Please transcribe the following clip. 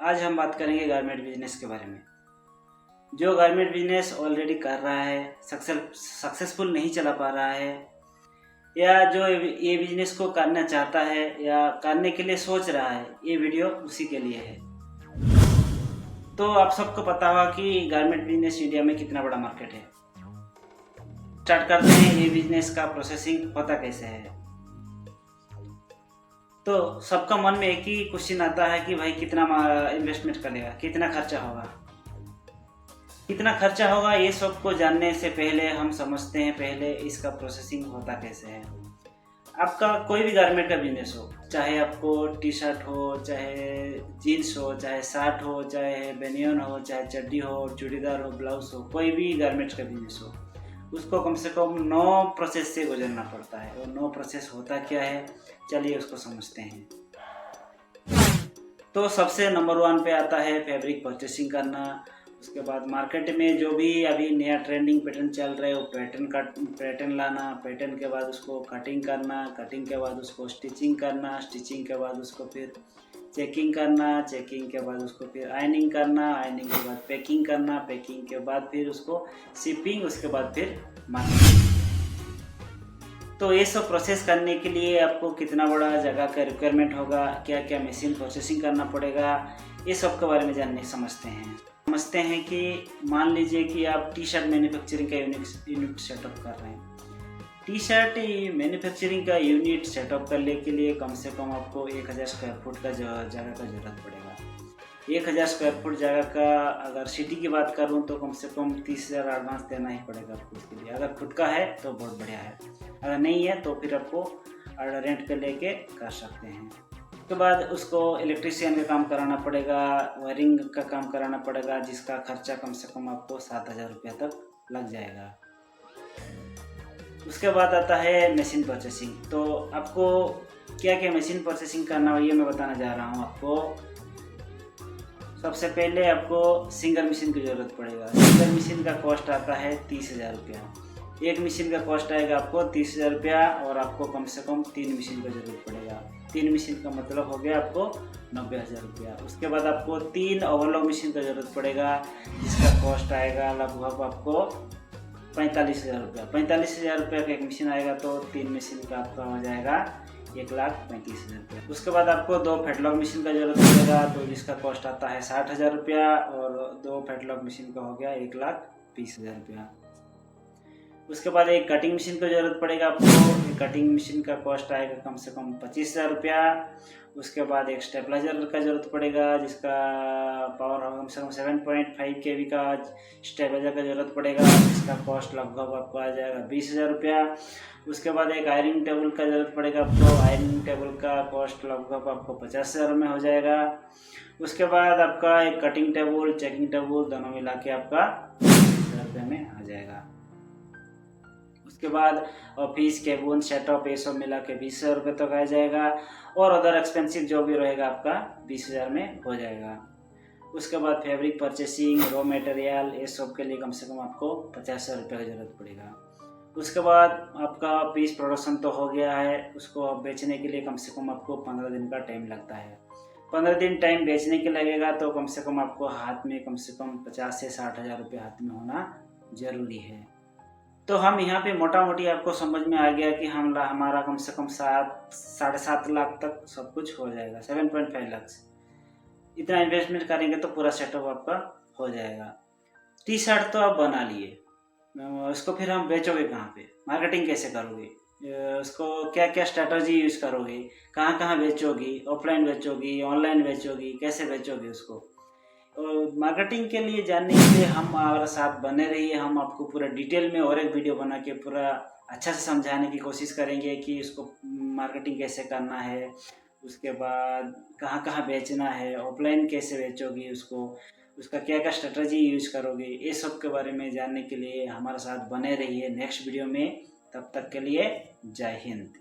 आज हम बात करेंगे गारमेंट बिजनेस के बारे में। जो गारमेंट बिजनेस ऑलरेडी कर रहा है, सक्सेसफुल नहीं चला पा रहा है, या जो ये बिजनेस को करना चाहता है या करने के लिए सोच रहा है, ये वीडियो उसी के लिए है। तो आप सबको पता होगा कि गारमेंट बिजनेस इंडिया में कितना बड़ा मार्केट है। स्टार्ट करते हैं, ये बिजनेस का प्रोसेसिंग होता कैसे है। तो सबका मन में एक ही क्वेश्चन आता है कि भाई कितना इन्वेस्टमेंट करेगा, कितना खर्चा होगा। कितना खर्चा होगा ये सबको जानने से पहले हम समझते हैं पहले इसका प्रोसेसिंग होता कैसे है। आपका कोई भी गारमेंट का बिजनेस हो, चाहे आपको टी शर्ट हो, चाहे जीन्स हो, चाहे शर्ट हो, चाहे बेनियन हो, चाहे चड्डी हो, चूड़ीदार हो, ब्लाउज हो, कोई भी गारमेंट का बिजनेस हो, उसको कम से कम 9 प्रोसेस से गुजरना पड़ता है। और 9 प्रोसेस होता क्या है, चलिए उसको समझते हैं। तो सबसे नंबर 1 पे आता है फैब्रिक परचेसिंग करना। उसके बाद मार्केट में जो भी अभी नया ट्रेंडिंग पैटर्न चल रहा है वो पैटर्न लाना, पैटर्न के बाद उसको कटिंग करना, कटिंग के बाद उसको स्टिचिंग करना, स्टिचिंग के बाद उसको फिर चेकिंग करना, चेकिंग के बाद उसको फिर आयनिंग करना, आयनिंग के बाद पैकिंग करना, पैकिंग के बाद फिर उसको शिपिंग, उसके बाद फिर मार्केटिंग। तो ये सब प्रोसेस करने के लिए आपको कितना बड़ा जगह का रिक्वायरमेंट होगा, क्या क्या मशीन प्रोसेसिंग करना पड़ेगा, ये सब के बारे में समझते हैं कि मान लीजिए कि आप टी शर्ट मैन्युफैक्चरिंग का यूनिट सेटअप कर रहे हैं। टी शर्ट मैन्युफैक्चरिंग का यूनिट सेटअप करने के लिए कम से कम आपको 1000 स्क्वायर फुट का जगह का ज़रूरत पड़ेगा। 1000 स्क्वायर फुट जगह का अगर सिटी की बात करूं तो कम से कम 30,000 एडवांस देना ही पड़ेगा आपको इसके लिए। अगर खुद का है तो बहुत बढ़िया है, अगर नहीं है तो फिर आपको रेंट पे लेके कर सकते हैं। उसके बाद उसको इलेक्ट्रीशियन का काम कराना पड़ेगा, वायरिंग का काम कराना पड़ेगा, जिसका खर्चा कम से कम आपको 7,000 रुपया तक लग जाएगा। उसके बाद आता है मशीन परचेसिंग। तो आपको क्या क्या मशीन परचेसिंग करना है ये मैं बताना जा रहा हूँ आपको। सबसे पहले आपको सिंगल मशीन की ज़रूरत पड़ेगा। सिंगल मशीन का कॉस्ट आता है 30,000 रुपया। एक मशीन का कॉस्ट आएगा आपको 30,000 रुपया और आपको कम से कम 3 मशीन का ज़रूरत पड़ेगा। 3 मशीन का मतलब हो गया आपको 90,000 रुपया। उसके बाद आपको 3 ओवरलॉक मशीन का ज़रूरत पड़ेगा, जिसका कॉस्ट आएगा लगभग आपको 45,000 रुपया। 45,000 रुपया का एक मशीन आएगा तो 3 मशीन का आपका हो जाएगा 1,35,000 रुपया। उसके बाद आपको 2 फैटलॉक मशीन का ज़रूरत पड़ेगा, तो जिसका कॉस्ट आता है 60,000 रुपया और 2 फैटलॉक मशीन का हो गया 1,20,000 रुपया। उसके बाद एक कटिंग मशीन का ज़रूरत पड़ेगा आपको। कटिंग मशीन का कॉस्ट आएगा कम से कम 25,000 रुपया। उसके बाद एक स्टेबलाइजर का ज़रूरत पड़ेगा, जिसका पावर कम से कम 7.5 kV का स्टेबलाइजर का ज़रूरत पड़ेगा, जिसका कॉस्ट लगभग आपको आ जाएगा 20,000 रुपया। उसके बाद एक आयरनिंग टेबल का ज़रूरत पड़ेगा आपको। आयरनिंग टेबल का कॉस्ट लगभग आपको 50,000 में हो जाएगा। उसके बाद आपका एक कटिंग टेबल, चेकिंग टेबल दोनों मिला के आपका 20,000 रुपये में आ जाएगा। उसके बाद ऑफिस केबिन सेटअप ये सब मिला के 20,000 रुपये तक आ जाएगा और अदर एक्सपेंसिव जो भी रहेगा आपका 20,000 में हो जाएगा। उसके बाद फैब्रिक परचेसिंग, रॉ मटेरियल ये सब के लिए कम से कम आपको 50,000 रुपये की ज़रूरत पड़ेगा। उसके बाद आपका पीस प्रोडक्शन तो हो गया है, उसको बेचने के लिए कम से कम आपको 15 दिन का टाइम लगता है। 15 दिन टाइम बेचने के लगेगा तो कम से कम आपको हाथ में कम से कम 50 से 60,000 रुपये हाथ में होना ज़रूरी है। तो हम यहाँ पे मोटा मोटी आपको समझ में आ गया कि हमारा कम से कम 7-7.5 लाख तक सब कुछ हो जाएगा। 7.5 लाख इतना इन्वेस्टमेंट करेंगे तो पूरा सेटअप आपका हो जाएगा। टी शर्ट तो आप बना लिए, उसको फिर हम बेचोगे कहाँ पे, मार्केटिंग कैसे करोगे, उसको क्या क्या स्ट्रेटजी यूज़ करोगे, कहाँ कहाँ बेचोगी, ऑफलाइन बेचोगी, ऑनलाइन बेचोगी, कैसे बेचोगे उसको। मार्केटिंग के लिए जानने के लिए हम हमारे साथ बने रहिए। हम आपको पूरा डिटेल में और एक वीडियो बना के पूरा अच्छा से समझाने की कोशिश करेंगे कि उसको मार्केटिंग कैसे करना है, उसके बाद कहाँ कहाँ बेचना है, ऑफलाइन कैसे बेचोगी उसको, उसका क्या क्या स्ट्रेटजी यूज करोगे, ये सब के बारे में जानने के लिए हमारे साथ बने रहिए नेक्स्ट वीडियो में। तब तक के लिए जय हिंद।